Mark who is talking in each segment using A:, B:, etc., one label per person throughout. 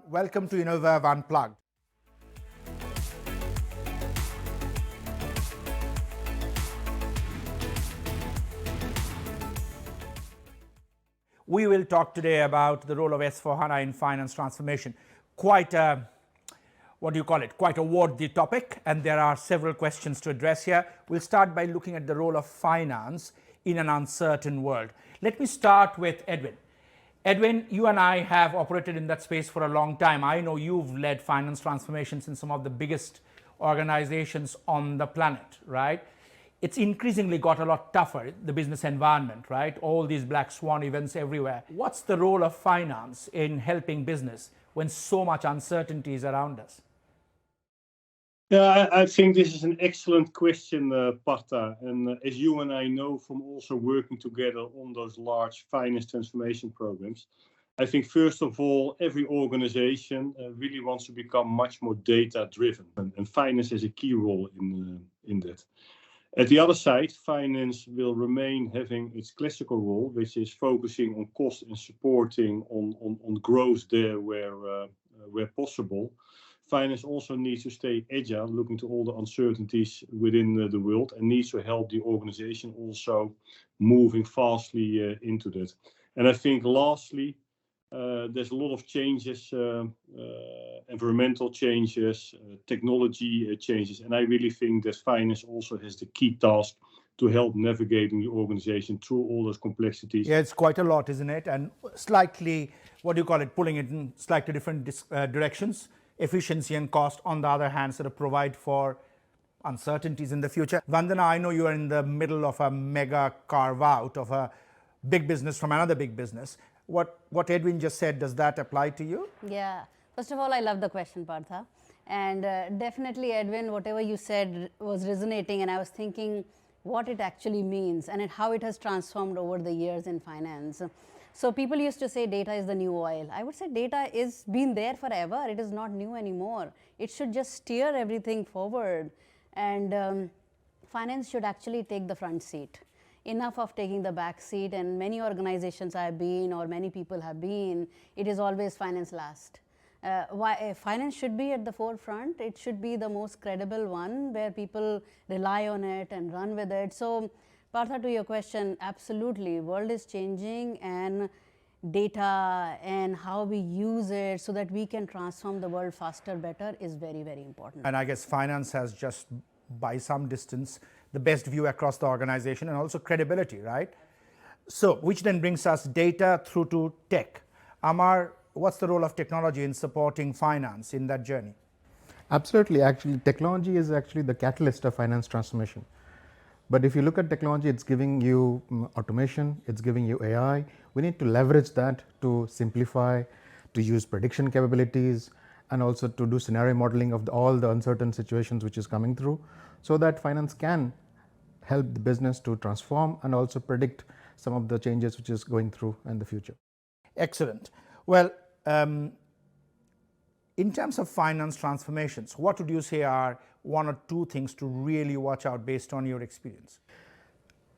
A: Welcome to INNOVERV Unplugged. We will talk today about the role of S/4HANA in finance transformation. Quite a, quite a worthy topic, and there are several questions to address here. We'll start by looking at the role of finance in an uncertain world. Let me start with Edwin. Edwin, you and I have operated in that space for a long time. I know you've led finance transformations in some of the biggest organizations on the planet, right? It's increasingly got a lot tougher, the business environment, right? All these black swan events everywhere. What's the role of finance in helping business when so much uncertainty is around us?
B: Yeah, I think this is an excellent question, Partha. And as you and I know from also working together on those large finance transformation programs, I think first of all, every organization really wants to become much more data-driven, and finance has a key role in that. At the other side, finance will remain having its classical role, which is focusing on cost and supporting on growth there where possible. Finance also needs to stay agile, looking to all the uncertainties within the world, and needs to help the organization also moving fastly into that. And I think lastly, there's a lot of changes, environmental changes, technology changes, and I really think that finance also has the key task to help navigating the organization through all those complexities.
A: Yeah, it's quite a lot, isn't it? And slightly, pulling it in slightly different directions. Efficiency and cost, on the other hand, sort of provide for uncertainties in the future. Vandana, I know you are in the middle of a mega carve out of a big business from another big business. What Edwin just said, does that apply to you?
C: Yeah. First of all, I love the question, Partha. And definitely, Edwin, whatever you said was resonating, and I was thinking what it actually means and how it has transformed over the years in finance. So people used to say data is the new oil. I would say data is been there forever. It is not new anymore. It should just steer everything forward. And finance should actually take the front seat. Enough of taking the back seat, and many organizations I've been, or many people have been, it is always finance last. Finance should be at the forefront. It should be the most credible one where people rely on it and run with it. So Partha, to your question, absolutely, world is changing, and data and how we use it so that we can transform the world faster, better is very, very important.
A: And I guess finance has just, by some distance, the best view across the organization and also credibility, right? So, which then brings us data through to tech. Amar, what's the role of technology in supporting finance in that journey?
D: Absolutely. Actually, technology is actually the catalyst of finance transformation. But if you look at technology, it's giving you automation, it's giving you AI. We need to leverage that to simplify, to use prediction capabilities, and also to do scenario modeling of all the uncertain situations which is coming through, so that finance can help the business to transform and also predict some of the changes which is going through in the future.
A: Excellent. Well, in terms of finance transformations, what would you say are one or two things to really watch out based on your experience?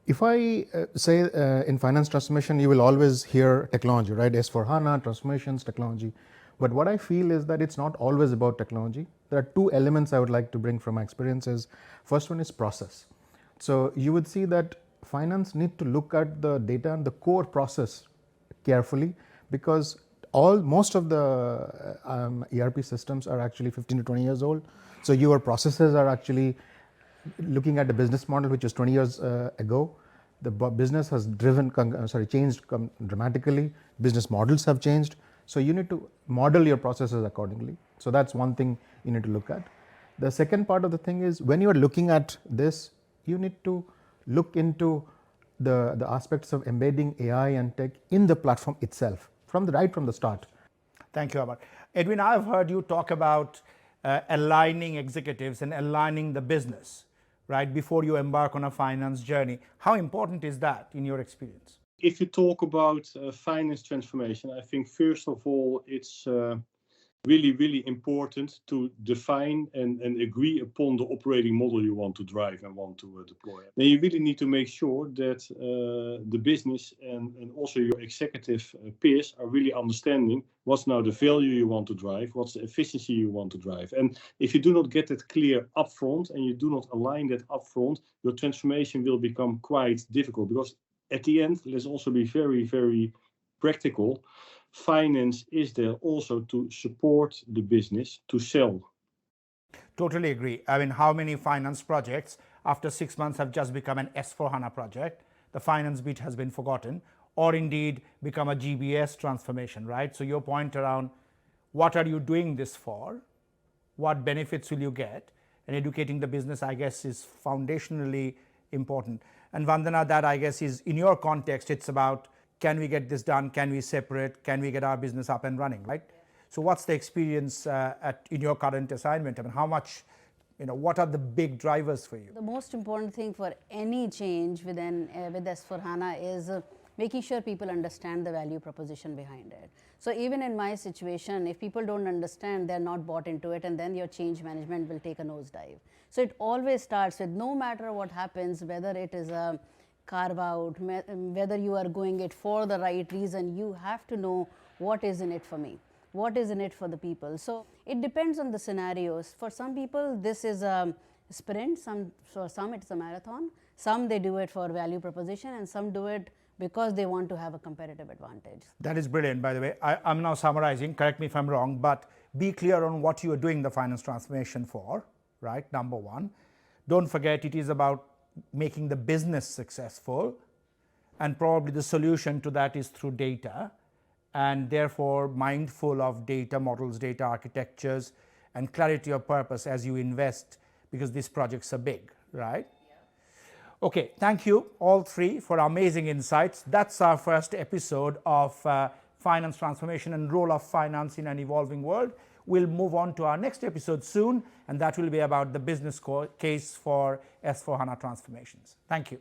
D: If I say in finance transformation, you will always hear technology, right? S/4HANA, transformations, technology. But what I feel is that it's not always about technology. There are two elements I would like to bring from my experiences. First one is process. So you would see that finance need to look at the data and the core process carefully, because most of the ERP systems are actually 15 to 20 years old. So your processes are actually looking at the business model which is 20 years ago. The business has changed dramatically. Business models have changed. So you need to model your processes accordingly. So that's one thing you need to look at. The second part of the thing is, when you are looking at this, you need to look into the aspects of embedding AI and tech in the platform itself from the start.
A: Thank you, Amar. Edwin, I've heard you talk about aligning executives and aligning the business, right, before you embark on a finance journey. How important is that in your experience?
B: If you talk about finance transformation, I think first of all, it's really important to define and agree upon the operating model you want to drive and want to deploy. Then you really need to make sure that the business and also your executive peers are really understanding what's now the value you want to drive, what's the efficiency you want to drive. And if you do not get it clear upfront and you do not align that upfront, your transformation will become quite difficult, because at the end, let's also be very practical. Finance is there also to support the business to sell.
A: Totally agree. I mean, how many finance projects after 6 months have just become an S4HANA project? The finance bit has been forgotten, or indeed become a GBS transformation, right? So your point around what are you doing this for? What benefits will you get? And educating the business, I guess, is foundationally important. And Vandana, that I guess is, in your context, it's about, can we get this done? Can we separate? Can we get our business up and running, right? So what's the experience in your current assignment? I mean, how much, what are the big drivers for you?
C: The most important thing for any change with S4HANA is making sure people understand the value proposition behind it. So even in my situation, if people don't understand, they're not bought into it, and then your change management will take a nosedive. So it always starts with, no matter what happens, whether it is a carve out, whether you are going it for the right reason, you have to know what is in it for me, what is in it for the people. So it depends on the scenarios. For some people, this is a sprint, for some it's a marathon, some they do it for value proposition, and some do it because they want to have a competitive advantage.
A: That is brilliant, by the way. I'm now summarizing, correct me if I'm wrong, but be clear on what you are doing the finance transformation for, right? Number one. Don't forget, it is about making the business successful, and probably the solution to that is through data, and therefore mindful of data models, data architectures, and clarity of purpose as you invest, because these projects are big, right? Yeah. Okay, thank you all three for amazing insights. That's our first episode of finance transformation and role of finance in an evolving world. We'll move on to our next episode soon, and that will be about the business case for S4HANA transformations. Thank you.